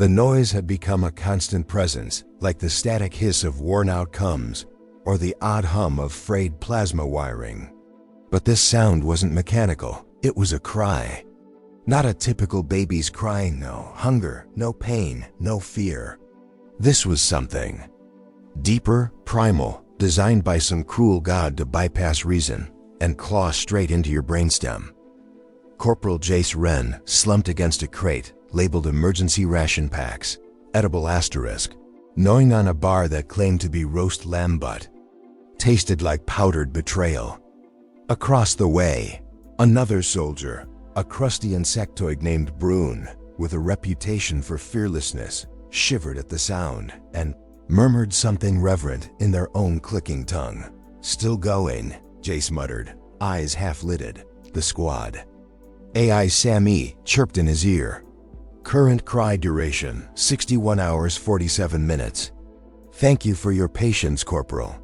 The noise had become a constant presence, like the static hiss of worn-out coms or the odd hum of frayed plasma wiring. But this sound wasn't mechanical. It was a cry. Not a typical baby's crying, no hunger, no pain, no fear. This was something deeper, primal, designed by some cruel god to bypass reason and claw straight into your brainstem. Corporal Jace Wren slumped against a crate labeled emergency ration packs, edible asterisk, gnawing on a bar that claimed to be roast lamb butt. Tasted like powdered betrayal. Across the way, another soldier, a crusty insectoid named Brune, with a reputation for fearlessness, shivered at the sound and murmured something reverent in their own clicking tongue. Still going, Jace muttered, eyes half-lidded. The squad. AI Sammy chirped in his ear. Current cry duration, 61 hours 47 minutes. Thank you for your patience, Corporal.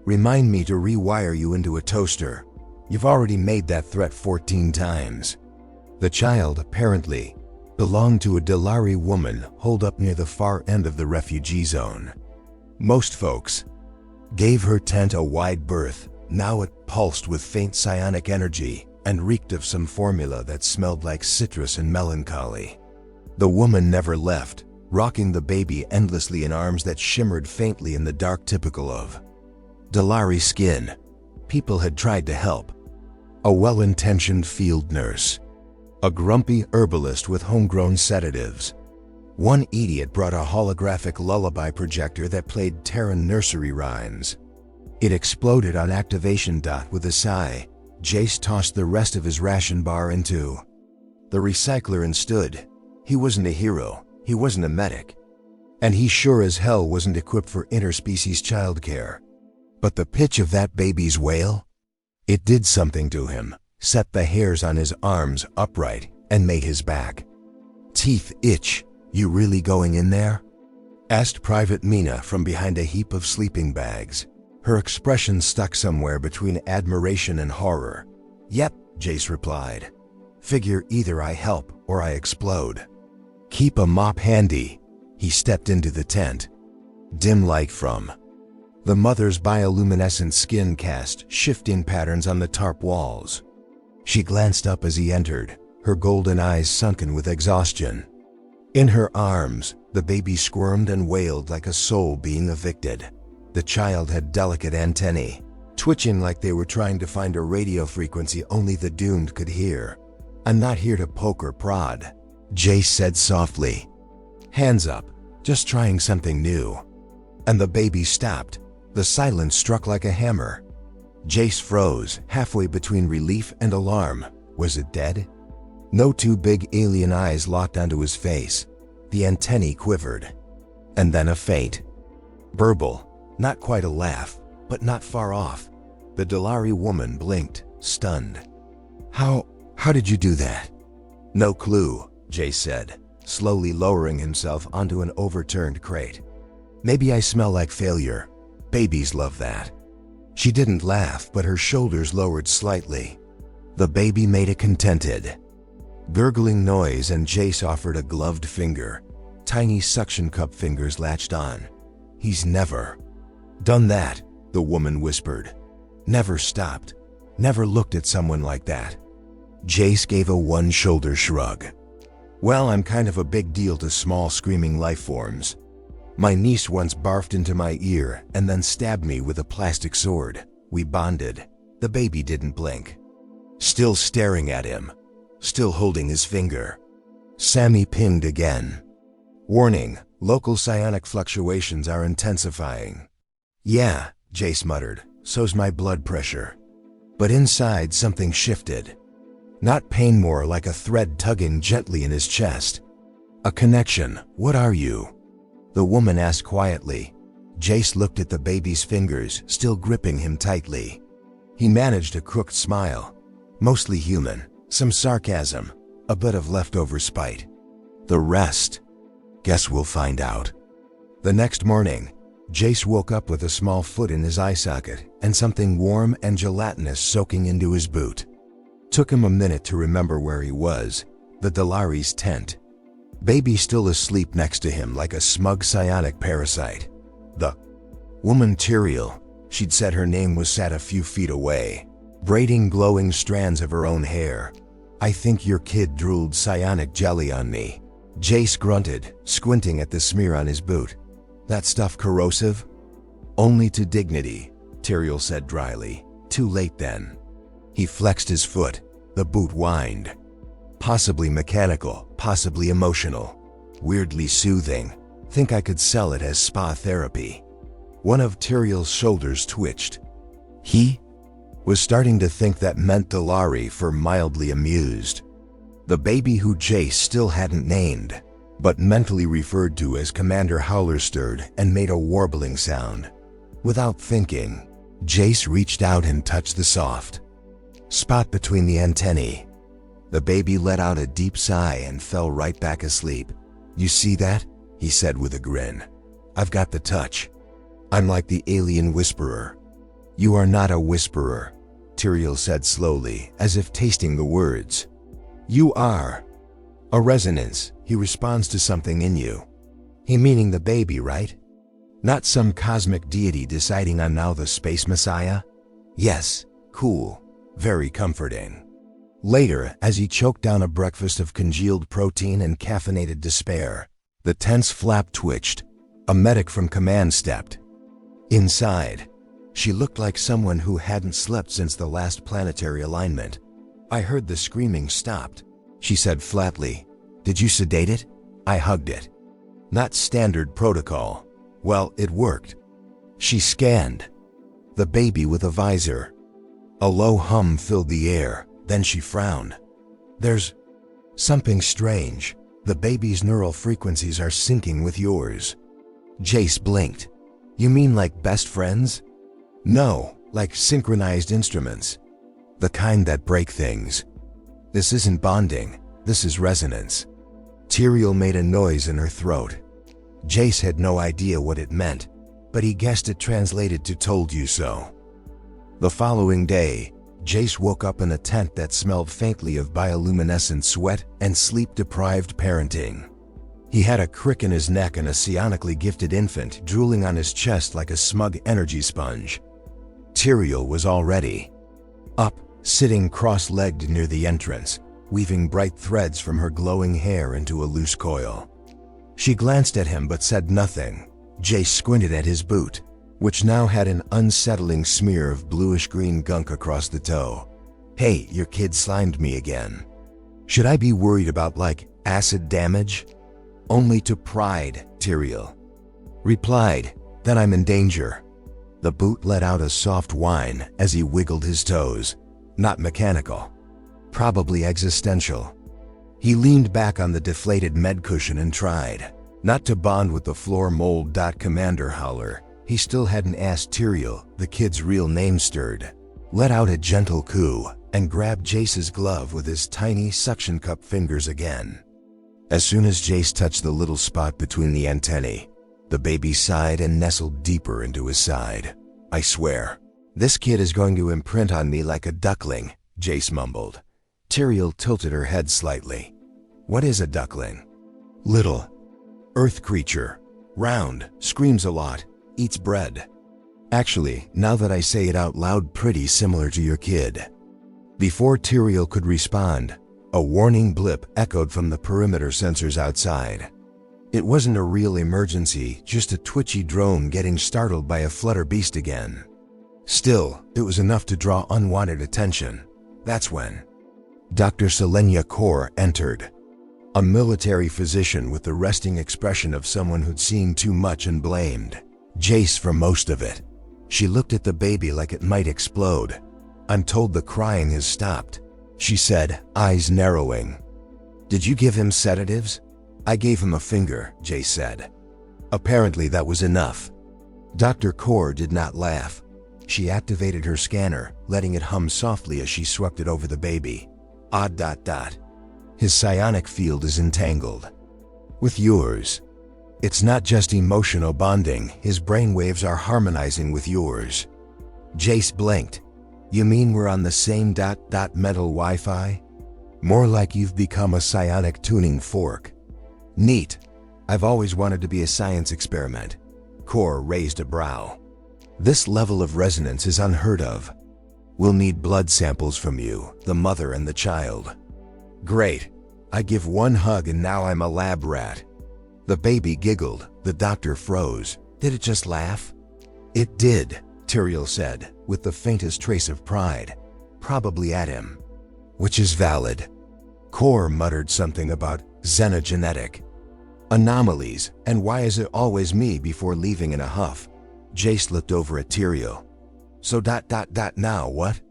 Remind me to rewire you into a toaster. You've already made that threat 14 times. The child, apparently, belonged to a Delari woman holed up near the far end of the refugee zone. Most folks gave her tent a wide berth. Now it pulsed with faint psionic energy and reeked of some formula that smelled like citrus and melancholy. The woman never left, rocking the baby endlessly in arms that shimmered faintly in the dark typical of Delari skin. People had tried to help. A well-intentioned field nurse. A grumpy herbalist with homegrown sedatives. One idiot brought a holographic lullaby projector that played Terran nursery rhymes. It exploded on activation dot with a sigh. Jace tossed the rest of his ration bar into the recycler and stood. He wasn't a hero, he wasn't a medic, and he sure as hell wasn't equipped for interspecies childcare. But the pitch of that baby's wail? It did something to him, set the hairs on his arms upright, and made his back teeth itch. You really going in there? Asked Private Mina from behind a heap of sleeping bags. Her expression stuck somewhere between admiration and horror. Yep, Jace replied. Figure either I help or I explode. Keep a mop handy. He stepped into the tent. Dim light from the mother's bioluminescent skin cast shifting patterns on the tarp walls. She glanced up as he entered, her golden eyes sunken with exhaustion. In her arms, the baby squirmed and wailed like a soul being evicted. The child had delicate antennae, twitching like they were trying to find a radio frequency only the doomed could hear. I'm not here to poke or prod, Jace said softly. Hands up, just trying something new. And the baby stopped. The silence struck like a hammer. Jace froze, halfway between relief and alarm. Was it dead? No two big alien eyes locked onto his face. The antennae quivered. And then a faint burble. Not quite a laugh, but not far off. The Delari woman blinked, stunned. How did you do that? No clue, Jace said, slowly lowering himself onto an overturned crate. Maybe I smell like failure. Babies love that. She didn't laugh, but her shoulders lowered slightly. The baby made a contented, gurgling noise and Jace offered a gloved finger. Tiny suction cup fingers latched on. He's never done that, the woman whispered. Never stopped. Never looked at someone like that. Jace gave a one-shoulder shrug. Well, I'm kind of a big deal to small screaming life forms. My niece once barfed into my ear and then stabbed me with a plastic sword. We bonded. The baby didn't blink. Still staring at him. Still holding his finger. Sammy pinged again. Warning, local psionic fluctuations are intensifying. Yeah, Jace muttered, so's my blood pressure. But inside something shifted. Not pain, more like a thread tugging gently in his chest. A connection. What are you? The woman asked quietly. Jace looked at the baby's fingers, still gripping him tightly. He managed a crooked smile. Mostly human, some sarcasm, a bit of leftover spite. The rest, guess we'll find out. The next morning, Jace woke up with a small foot in his eye socket and something warm and gelatinous soaking into his boot. Took him a minute to remember where he was. The Delari's tent. Baby still asleep next to him like a smug psionic parasite. The woman Tyrael, she'd said her name, was sat a few feet away, braiding glowing strands of her own hair. I think your kid drooled psionic jelly on me, Jace grunted, squinting at the smear on his boot. That stuff corrosive? Only to dignity, Tyrael said dryly. Too late then. He flexed his foot. The boot whined. Possibly mechanical, possibly emotional. Weirdly soothing. Think I could sell it as spa therapy. One of Tyrael's shoulders twitched. He was starting to think that meant Delari for mildly amused. The baby who Jace still hadn't named, but mentally referred to as Commander Howler, stirred and made a warbling sound. Without thinking, Jace reached out and touched the soft spot between the antennae. The baby let out a deep sigh and fell right back asleep. You see that? He said with a grin. I've got the touch. I'm like the alien whisperer. You are not a whisperer, Tyrael said slowly, as if tasting the words. You are a resonance. He responds to something in you. He meaning the baby, right? Not some cosmic deity deciding I'm now the space messiah? Yes, cool, very comforting. Later, as he choked down a breakfast of congealed protein and caffeinated despair, the tense flap twitched. A medic from command stepped inside. She looked like someone who hadn't slept since the last planetary alignment. I heard the screaming stopped, she said flatly. Did you sedate it? I hugged it. Not standard protocol. Well, it worked. She scanned the baby with a visor. A low hum filled the air, then she frowned. There's something strange. The baby's neural frequencies are syncing with yours. Jace blinked. You mean like best friends? No, like synchronized instruments. The kind that break things. This isn't bonding, this is resonance. Tyrael made a noise in her throat. Jace had no idea what it meant, but he guessed it translated to told you so. The following day, Jace woke up in a tent that smelled faintly of bioluminescent sweat and sleep-deprived parenting. He had a crick in his neck and a psionically gifted infant drooling on his chest like a smug energy sponge. Tyrael was already up, sitting cross-legged near the entrance, weaving bright threads from her glowing hair into a loose coil. She glanced at him but said nothing. Jace squinted at his boot, which now had an unsettling smear of bluish-green gunk across the toe. Hey, your kid slimed me again. Should I be worried about, like, acid damage? Only to pride, Tyrael replied. Then I'm in danger. The boot let out a soft whine as he wiggled his toes. Not mechanical. Probably existential. He leaned back on the deflated med cushion and tried not to bond with the floor mold. Commander Howler, he still hadn't asked Tyrael the kid's real name, stirred, let out a gentle coo, and grabbed Jace's glove with his tiny suction cup fingers again. As soon as Jace touched the little spot between the antennae, the baby sighed and nestled deeper into his side. I swear, this kid is going to imprint on me like a duckling, Jace mumbled. Tyrael tilted her head slightly. What is a duckling? Little earth creature. Round, screams a lot, eats bread. Actually, now that I say it out loud, pretty similar to your kid. Before Tyrael could respond, a warning blip echoed from the perimeter sensors outside. It wasn't a real emergency, just a twitchy drone getting startled by a flutter beast again. Still, it was enough to draw unwanted attention. That's when Dr. Selenia Kaur entered. A military physician with the resting expression of someone who'd seen too much and blamed Jace for most of it. She looked at the baby like it might explode. I'm told the crying has stopped, she said, eyes narrowing. Did you give him sedatives? I gave him a finger, Jace said. Apparently that was enough. Dr. Kaur did not laugh. She activated her scanner, letting it hum softly as she swept it over the baby. His psionic field is entangled with yours. It's not just emotional bonding, his brainwaves are harmonizing with yours. Jace blinked. You mean we're on the same mental Wi-Fi? More like you've become a psionic tuning fork. Neat. I've always wanted to be a science experiment. Core raised a brow. This level of resonance is unheard of. We'll need blood samples from you, the mother and the child. Great. I give one hug and now I'm a lab rat. The baby giggled. The doctor froze. Did it just laugh? It did, Tyrael said, with the faintest trace of pride. Probably at him. Which is valid. Core muttered something about xenogenetic anomalies, and why is it always me before leaving in a huff? Jace looked over at Tyrael. So now what?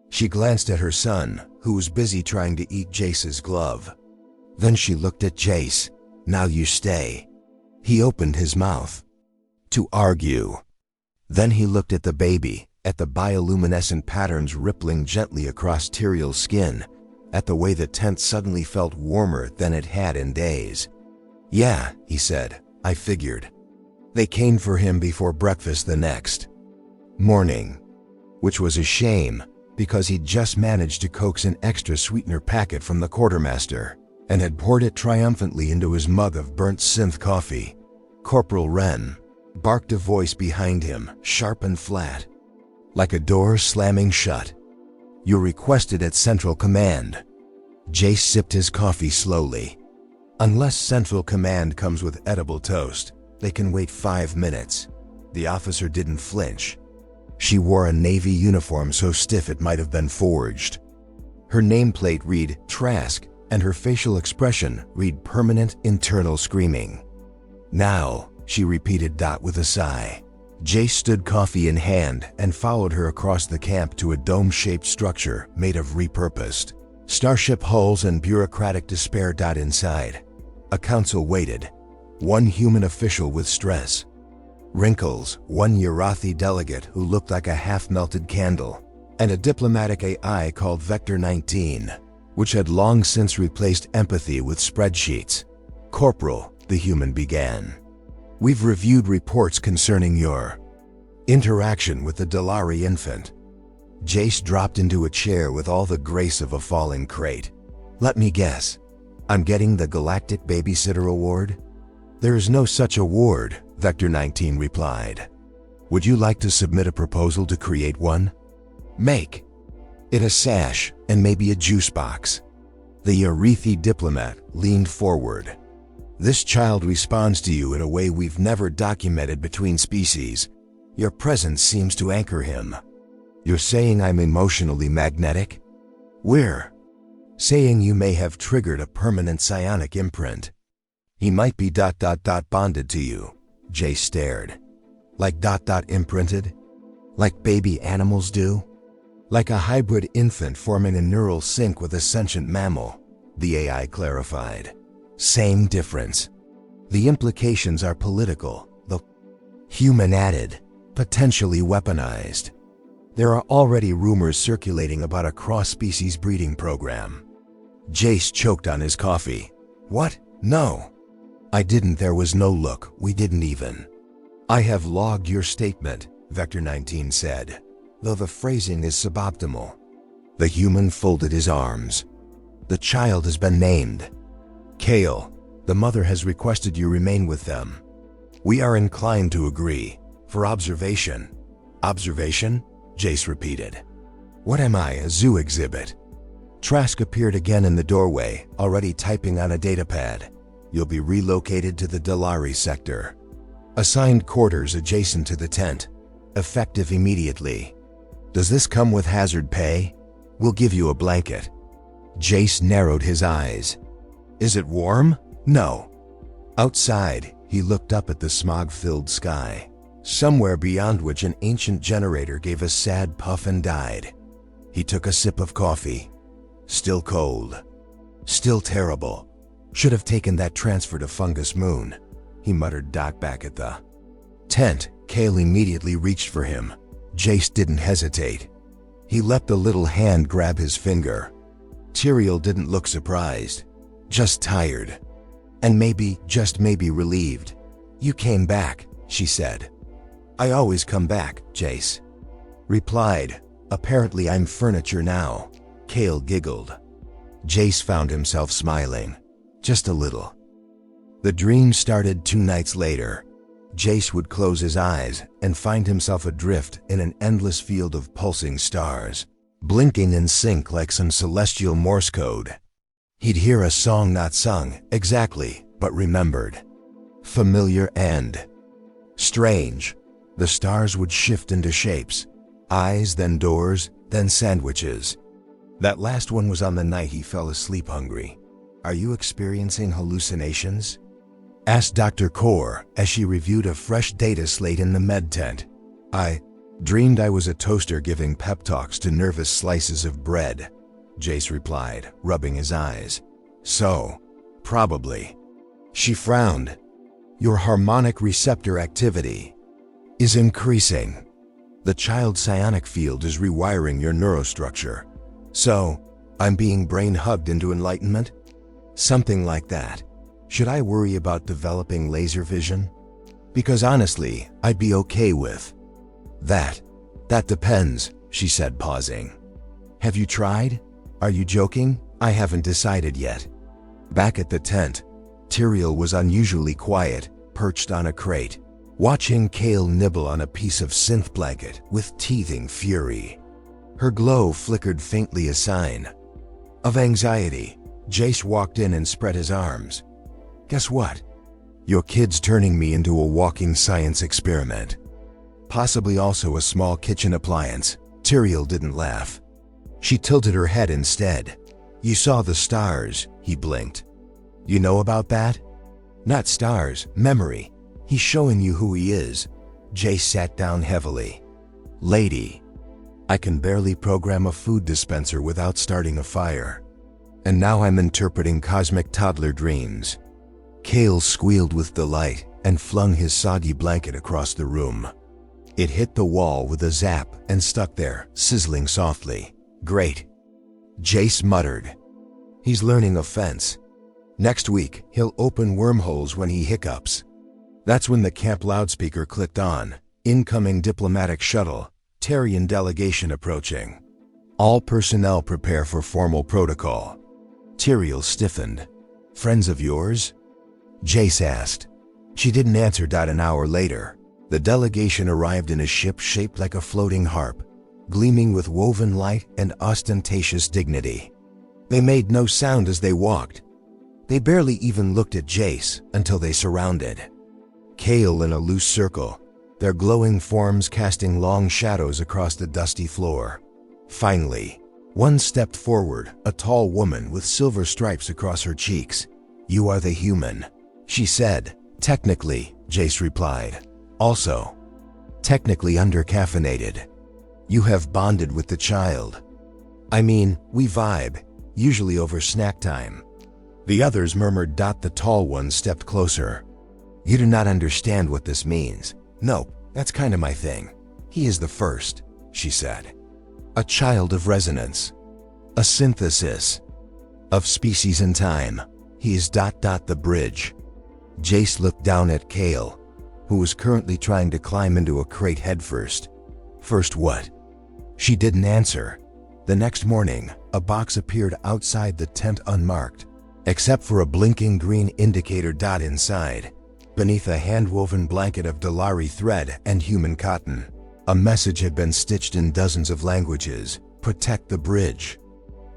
She glanced at her son, who was busy trying to eat Jace's glove. Then she looked at Jace. Now you stay. He opened his mouth to argue. Then he looked at the baby, at the bioluminescent patterns rippling gently across Tyrael's skin, at the way the tent suddenly felt warmer than it had in days. Yeah, he said, I figured. They came for him before breakfast the next morning, which was a shame because he'd just managed to coax an extra sweetener packet from the quartermaster and had poured it triumphantly into his mug of burnt synth coffee. Corporal Wren, barked a voice behind him, sharp and flat, like a door slamming shut. You're requested at Central Command. Jace sipped his coffee slowly. Unless Central Command comes with edible toast, they can wait 5 minutes. The officer didn't flinch. She wore a Navy uniform so stiff it might have been forged. Her nameplate read Trask, and her facial expression read permanent internal screaming. Now, she repeated with a sigh. Jace stood coffee in hand and followed her across the camp to a dome-shaped structure made of repurposed starship hulls and bureaucratic despair. Inside, a council waited. One human official with stress wrinkles, one Yarathi delegate who looked like a half-melted candle, and a diplomatic AI called Vector 19, which had long since replaced empathy with spreadsheets. Corporal, the human began. We've reviewed reports concerning your interaction with the Dalari infant. Jace dropped into a chair with all the grace of a falling crate. Let me guess. I'm getting the Galactic Babysitter Award? There is no such award, Vector 19 replied. Would you like to submit a proposal to create one? Make it a sash and maybe a juice box. The Yarathi diplomat leaned forward. This child responds to you in a way we've never documented between species. Your presence seems to anchor him. You're saying I'm emotionally magnetic? We're saying you may have triggered a permanent psionic imprint. He might be bonded to you. Jay stared. Like imprinted? Like baby animals do? Like a hybrid infant forming a neural sync with a sentient mammal, the AI clarified. Same difference. The implications are political, the human added, potentially weaponized. There are already rumors circulating about a cross-species breeding program. Jace choked on his coffee. What? No. I didn't. There was no look. We didn't even. I have logged your statement, Vector 19 said, though the phrasing is suboptimal. The human folded his arms. The child has been named Kale. The mother has requested you remain with them. We are inclined to agree. For observation. Observation? Jace repeated. What am I, a zoo exhibit? Trask appeared again in the doorway, already typing on a datapad. You'll be relocated to the Dalari sector. Assigned quarters adjacent to the tent. Effective immediately. Does this come with hazard pay? We'll give you a blanket. Jace narrowed his eyes. Is it warm? No. Outside, he looked up at the smog-filled sky, somewhere beyond which an ancient generator gave a sad puff and died. He took a sip of coffee. Still cold. Still terrible. Should have taken that transfer to Fungus Moon, he muttered back at the tent. Kale immediately reached for him. Jace didn't hesitate. He let the little hand grab his finger. Tyrael didn't look surprised, just tired. And maybe, just maybe relieved. You came back, she said. I always come back, Jace replied. Apparently I'm furniture now. Kale giggled. Jace found himself smiling. Just a little. The dream started 2 nights later. Jace would close his eyes and find himself adrift in an endless field of pulsing stars, blinking in sync like some celestial Morse code. He'd hear a song not sung exactly, but remembered. Familiar and strange. The stars would shift into shapes. Eyes, then doors, then sandwiches. That last one was on the night he fell asleep hungry. "Are you experiencing hallucinations?" asked Dr. Kaur as she reviewed a fresh data slate in the med tent. "I dreamed I was a toaster giving pep talks to nervous slices of bread," Jace replied, rubbing his eyes. "So, probably." She frowned. "Your harmonic receptor activity is increasing. The child's psionic field is rewiring your neurostructure. So, I'm being brain-hugged into enlightenment?" "Something like that. Should I worry about developing laser vision?" "Because honestly, I'd be okay with that." "That depends," she said, pausing. "Have you tried? Are you joking?" "I haven't decided yet." Back at the tent, Tyrael was unusually quiet, perched on a crate, watching Kale nibble on a piece of synth blanket with teething fury. Her glow flickered faintly, a sign of anxiety. Jace walked in and spread his arms. "Guess what? Your kid's turning me into a walking science experiment. Possibly also a small kitchen appliance." Tyrael didn't laugh. She tilted her head instead. "You saw the stars," he blinked. "You know about that?" "Not stars, memory. He's showing you who he is." Jace sat down heavily. "Lady, I can barely program a food dispenser without starting a fire. And now I'm interpreting cosmic toddler dreams." Kale squealed with delight and flung his soggy blanket across the room. It hit the wall with a zap and stuck there, sizzling softly. "Great," Jace muttered. "He's learning offense. Next week, he'll open wormholes when he hiccups." That's when the camp loudspeaker clicked on. "Incoming diplomatic shuttle, Terrian delegation approaching. All personnel prepare for formal protocol." Tyrael stiffened. "Friends of yours?" Jace asked. She didn't answer. An hour later, the delegation arrived in a ship shaped like a floating harp, gleaming with woven light and ostentatious dignity. They made no sound as they walked. They barely even looked at Jace until they surrounded Kale in a loose circle, their glowing forms casting long shadows across the dusty floor. Finally, one stepped forward, a tall woman with silver stripes across her cheeks. "You are the human," she said. "Technically," Jace replied. "Also, technically undercaffeinated. You have bonded with the child. I mean, we vibe, usually over snack time." The others murmured. The tall one stepped closer. "You do not understand what this means." "Nope, that's kind of my thing. He is the first," she said. "A child of resonance. A synthesis of species and time. He is the bridge." Jace looked down at Kale, who was currently trying to climb into a crate headfirst. "First what?" She didn't answer. The next morning, a box appeared outside the tent unmarked, except for a blinking green indicator dot inside. Beneath a hand-woven blanket of Dalari thread and human cotton, a message had been stitched in dozens of languages: "Protect the bridge."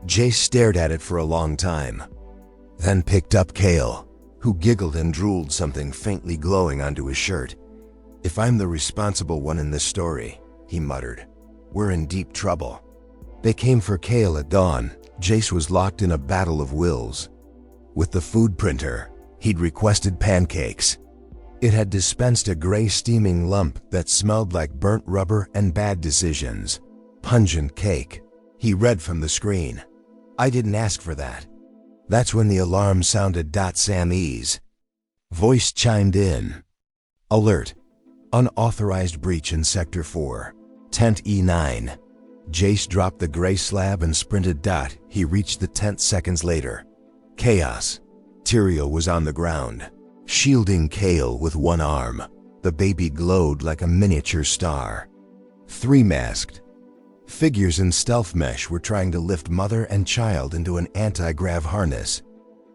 Jace stared at it for a long time, then picked up Kale, who giggled and drooled something faintly glowing onto his shirt. "If I'm the responsible one in this story," he muttered, "we're in deep trouble." They came for Kale at dawn. Jace was locked in a battle of wills with the food printer. He'd requested pancakes. It had dispensed a gray steaming lump that smelled like burnt rubber and bad decisions. "Pungent cake," he read from the screen. "I didn't ask for that." That's when the alarm sounded. Sam's voice chimed in. "Alert. Unauthorized breach in Sector 4. Tent E9. Jace dropped the gray slab and sprinted. He reached the tent seconds later. Chaos. Tyrael was on the ground, shielding Kale with one arm. The baby glowed like a miniature star. 3 masked figures in stealth mesh were trying to lift mother and child into an anti-grav harness.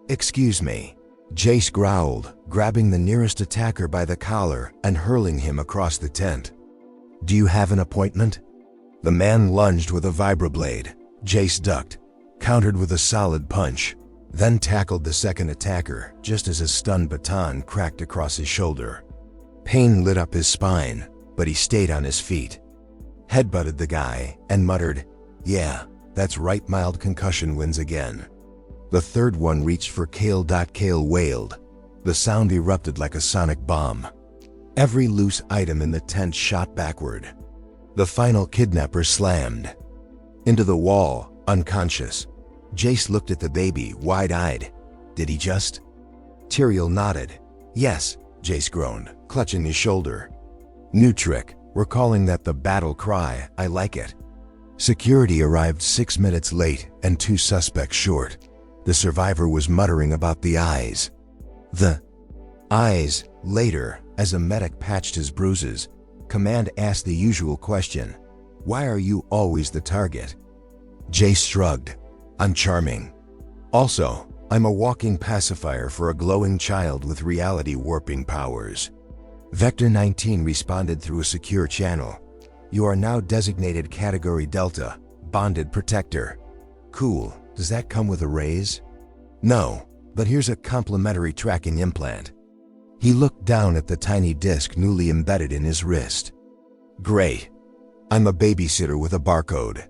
"Excuse me," Jace growled, grabbing the nearest attacker by the collar and hurling him across the tent. "Do you have an appointment?" The man lunged with a vibroblade. Jace ducked, countered with a solid punch, then tackled the second attacker just as a stun baton cracked across his shoulder. Pain lit up his spine, but he stayed on his feet. Headbutted the guy and muttered, "Yeah, that's right, mild concussion wins again." The third one reached for Kale. Kale wailed. The sound erupted like a sonic bomb. Every loose item in the tent shot backward. The final kidnapper slammed into the wall, unconscious. Jace looked at the baby, wide-eyed. "Did he just?" Tyrael nodded. "Yes," Jace groaned, clutching his shoulder. "New trick. We're calling that the battle cry. I like it." Security arrived 6 minutes late and 2 suspects short. The survivor was muttering about the eyes. The eyes. Later, as a medic patched his bruises, Command asked the usual question, "Why are you always the target?" Jace shrugged. "I'm charming. Also, I'm a walking pacifier for a glowing child with reality warping powers." Vector 19 responded through a secure channel. "You are now designated Category Delta, Bonded Protector." "Cool. Does that come with a raise?" "No, but here's a complimentary tracking implant." He looked down at the tiny disc newly embedded in his wrist. "Great. I'm a babysitter with a barcode."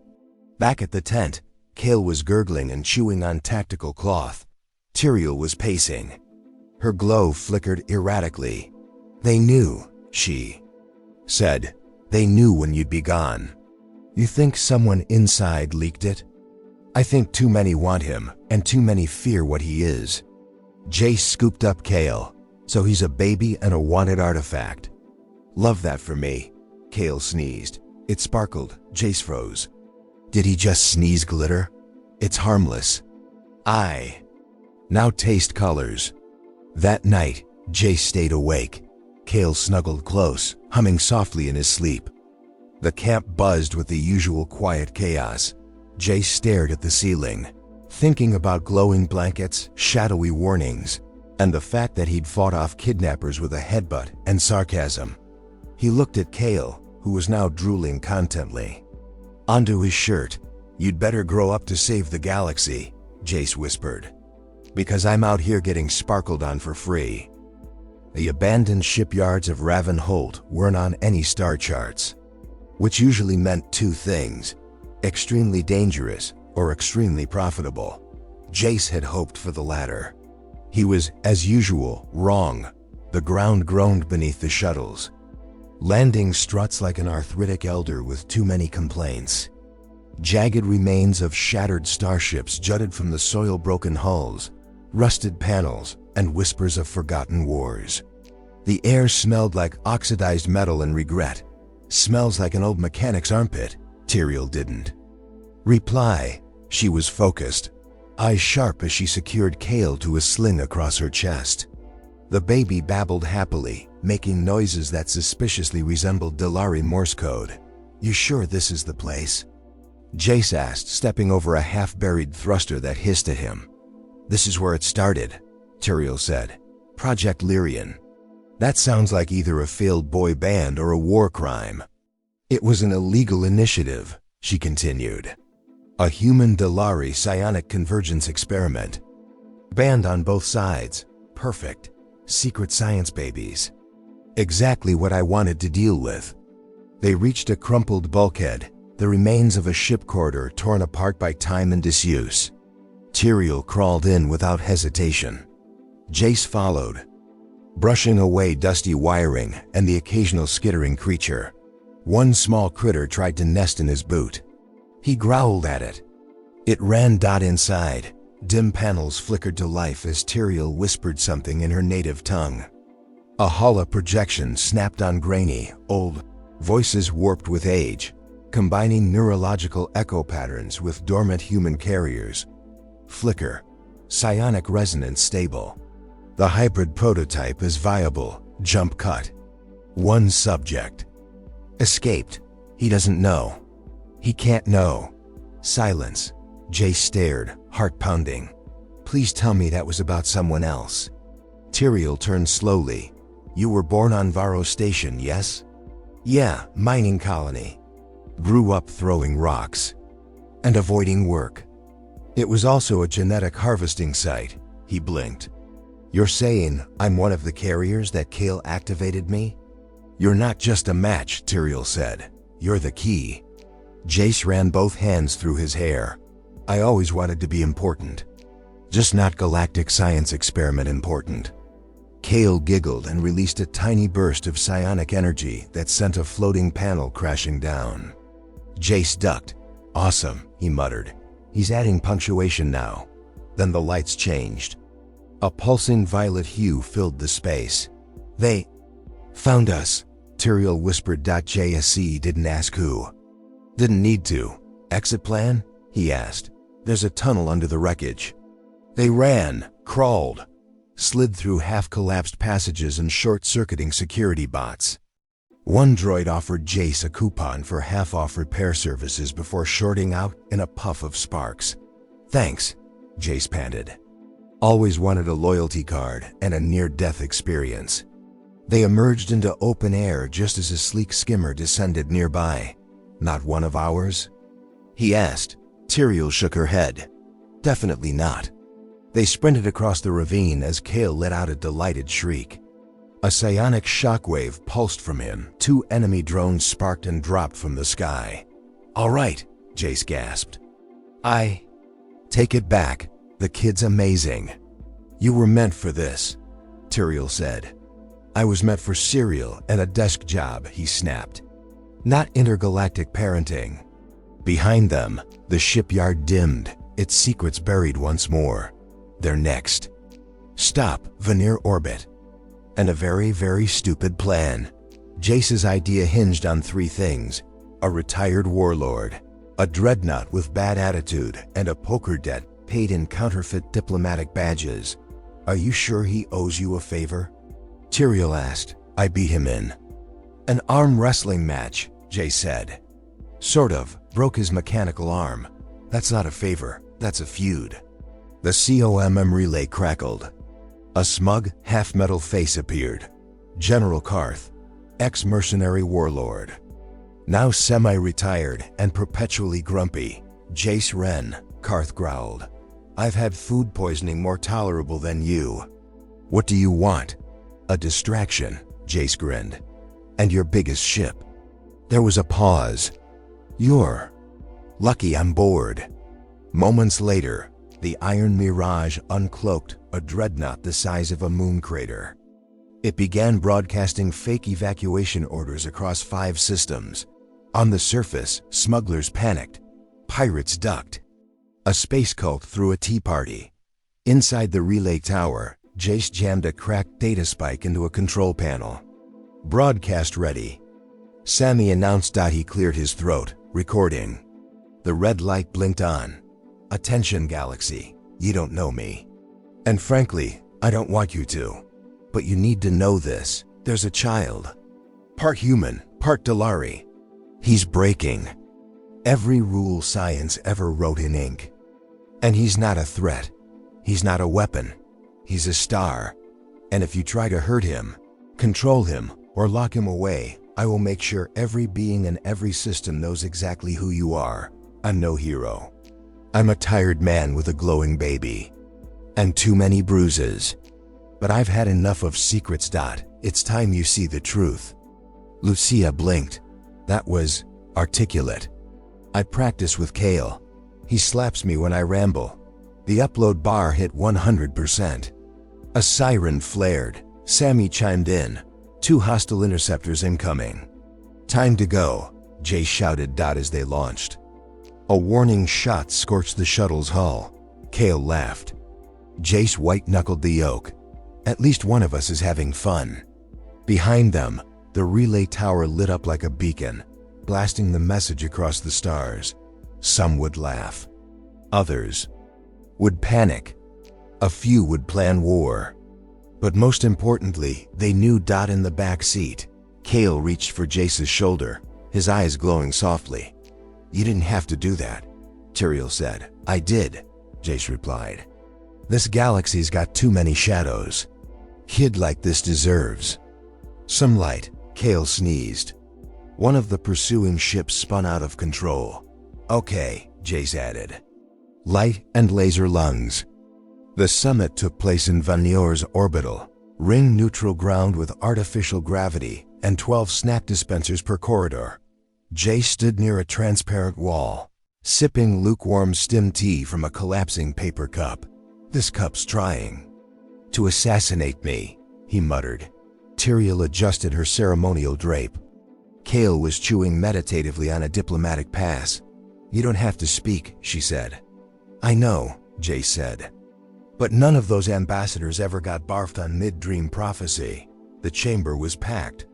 Back at the tent, Kale was gurgling and chewing on tactical cloth. Tyrael was pacing. Her glow flickered erratically. "They knew," she said. "They knew when you'd be gone." "You think someone inside leaked it?" "I think too many want him, and too many fear what he is." Jace scooped up Kale. "So he's a baby and a wanted artifact." "Love that for me." Kale sneezed. It sparkled. Jace froze. "Did he just sneeze glitter?" "It's harmless." "I now taste colors." That night, Jace stayed awake. Kale snuggled close, humming softly in his sleep. The camp buzzed with the usual quiet chaos. Jace stared at the ceiling, thinking about glowing blankets, shadowy warnings, and the fact that he'd fought off kidnappers with a headbutt and sarcasm. He looked at Kale, who was now drooling contently. Onto his shirt. "You'd better grow up to save the galaxy," Jace whispered. "Because I'm out here getting sparkled on for free." The abandoned shipyards of Ravenholt weren't on any star charts, which usually meant 2 things: extremely dangerous or extremely profitable. Jace had hoped for the latter. He was, as usual, wrong. The ground groaned beneath the shuttles. Landing struts like an arthritic elder with too many complaints. Jagged remains of shattered starships jutted from the soil-broken hulls, rusted panels, and whispers of forgotten wars. The air smelled like oxidized metal and regret. "Smells like an old mechanic's armpit." Tyrael didn't reply. She was focused, eyes sharp as she secured Kale to a sling across her chest. The baby babbled happily, making noises that suspiciously resembled Delari Morse code. "You sure this is the place?" Jace asked, stepping over a half-buried thruster that hissed at him. "This is where it started," Tyrael said. "Project Lyrian." "That sounds like either a failed boy band or a war crime." "It was an illegal initiative," she continued. "A human Delari psionic convergence experiment. Banned on both sides. Perfect. Secret science babies. Exactly what I wanted to deal with." They reached a crumpled bulkhead, the remains of a ship corridor torn apart by time and disuse. Tyrael crawled in without hesitation. Jace followed, brushing away dusty wiring and the occasional skittering creature. One small critter tried to nest in his boot. He growled at it. It ran inside. Dim panels flickered to life as Tyrael whispered something in her native tongue. A hollow projection snapped on grainy, old voices warped with age, combining neurological echo patterns with dormant human carriers. Flicker. Psionic resonance stable. The hybrid prototype is viable. Jump cut. One subject. Escaped. He doesn't know. He can't know. Silence. Jace stared, heart pounding. Please tell me that was about someone else. Tyrael turned slowly. You were born on Varro Station, yes? Yeah, mining colony. Grew up throwing rocks and avoiding work. It was also a genetic harvesting site. He blinked. You're saying I'm one of the carriers that Kale activated me? You're not just a match, Tyrael said. You're the key. Jace ran both hands through his hair. I always wanted to be important. Just not galactic science experiment important. Kale giggled and released a tiny burst of psionic energy that sent a floating panel crashing down. Jace ducked. Awesome, he muttered. He's adding punctuation now. Then the lights changed. A pulsing violet hue filled the space. They found us, Tyrael whispered. JSC didn't ask who. Didn't need to. Exit plan? He asked. There's a tunnel under the wreckage. They ran, crawled, slid through half-collapsed passages and short-circuiting security bots. One droid offered Jace a coupon for half-off repair services before shorting out in a puff of sparks. Thanks, Jace panted. Always wanted a loyalty card and a near-death experience. They emerged into open air just as a sleek skimmer descended nearby. Not one of ours? He asked. Tyrael shook her head. Definitely not. They sprinted across the ravine as Kale let out a delighted shriek. A psionic shockwave pulsed from him. 2 enemy drones sparked and dropped from the sky. All right, Jace gasped. I take it back. The kid's amazing. You were meant for this, Tyrael said. I was meant for cereal and a desk job, he snapped. Not intergalactic parenting. Behind them, the shipyard dimmed, its secrets buried once more. They're next. Stop, Veneer orbit. And a very, very stupid plan. Jace's idea hinged on 3 things. A retired warlord, a dreadnought with bad attitude, and a poker debt paid in counterfeit diplomatic badges. Are you sure he owes you a favor? Tyrael asked. I beat him in an arm wrestling match, Jace said. Sort of, broke his mechanical arm. That's not a favor, that's a feud. The COMM relay crackled. A smug, half-metal face appeared. General Karth, ex-mercenary warlord. Now semi-retired and perpetually grumpy. Jace Wren, Karth growled. I've had food poisoning more tolerable than you. What do you want? A distraction, Jace grinned. And your biggest ship. There was a pause. You're lucky I'm bored. Moments later, the Iron Mirage uncloaked a dreadnought the size of a moon crater. It began broadcasting fake evacuation orders across 5 systems. On the surface, smugglers panicked. Pirates ducked. A space cult threw a tea party. Inside the relay tower, Jace jammed a cracked data spike into a control panel. Broadcast ready. Sammy announced. He cleared his throat, recording. The red light blinked on. Attention, Galaxy, you don't know me. And frankly, I don't want you to. But you need to know this. There's a child. Part human, part Delari. He's breaking every rule science ever wrote in ink. And he's not a threat. He's not a weapon. He's a star. And if you try to hurt him, control him, or lock him away, I will make sure every being in every system knows exactly who you are. I'm no hero. I'm a tired man with a glowing baby. And too many bruises. But I've had enough of secrets. It's time you see the truth. Lucia blinked. That was articulate. I practice with Kale. He slaps me when I ramble. The upload bar hit 100%. A siren flared. Sammy chimed in. 2 hostile interceptors incoming. Time to go, Jace shouted. As they launched. A warning shot scorched the shuttle's hull. Kale laughed. Jace white-knuckled the yoke. At least one of us is having fun. Behind them, the relay tower lit up like a beacon, blasting the message across the stars. Some would laugh. Others would panic. A few would plan war. But most importantly, they knew. In the back seat, Kale reached for Jace's shoulder, his eyes glowing softly. You didn't have to do that, Tyrael said. I did, Jace replied. This galaxy's got too many shadows. Kid like this deserves some light. Kale sneezed. One of the pursuing ships spun out of control. Okay, Jace added. Light and laser lungs. The summit took place in Vanyor's orbital, ring-neutral ground with artificial gravity and 12 snack dispensers per corridor. Jace stood near a transparent wall, sipping lukewarm stem tea from a collapsing paper cup. This cup's trying to assassinate me, he muttered. Tyrael adjusted her ceremonial drape. Kale was chewing meditatively on a diplomatic pass. You don't have to speak, she said. I know, Jace said. But none of those ambassadors ever got barfed on mid-dream prophecy. The chamber was packed.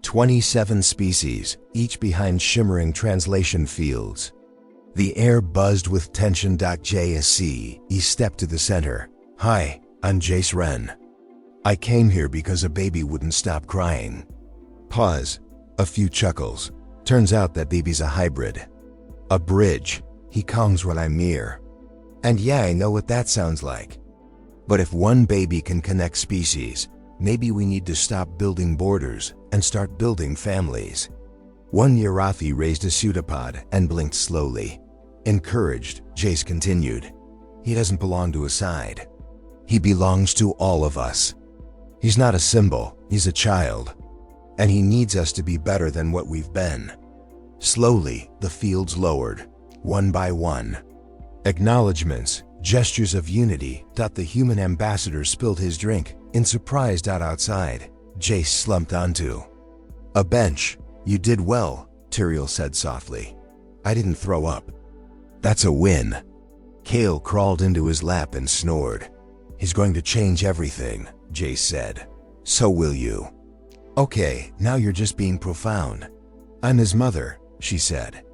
27 species, each behind shimmering translation fields. The air buzzed with tension. JSC, he stepped to the center. Hi, I'm Jace Wren. I came here because a baby wouldn't stop crying. Pause. A few chuckles. Turns out that baby's a hybrid. A bridge. He comes when I'm near. And yeah, I know what that sounds like. But if one baby can connect species, maybe we need to stop building borders and start building families. One Yarathi raised a pseudopod and blinked slowly. Encouraged, Jace continued. He doesn't belong to a side. He belongs to all of us. He's not a symbol, he's a child. And he needs us to be better than what we've been. Slowly, the fields lowered, one by one. Acknowledgements, gestures of unity. The human ambassador spilled his drink in surprise. Outside, Jace slumped onto a bench. You did well, Tyrael said softly. I didn't throw up. That's a win. Kale crawled into his lap and snored. He's going to change everything, Jace said. So will you. Okay, now you're just being profound. I'm his mother, she said.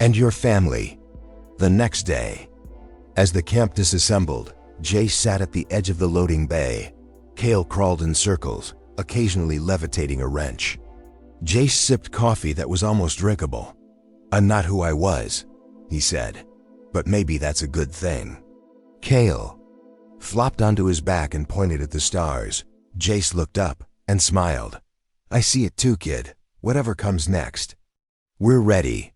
And your family. The next day, as the camp disassembled, Jace sat at the edge of the loading bay. Kale crawled in circles, occasionally levitating a wrench. Jace sipped coffee that was almost drinkable. I'm not who I was, he said. But maybe that's a good thing. Kale flopped onto his back and pointed at the stars. Jace looked up and smiled. I see it too, kid. Whatever comes next. We're ready.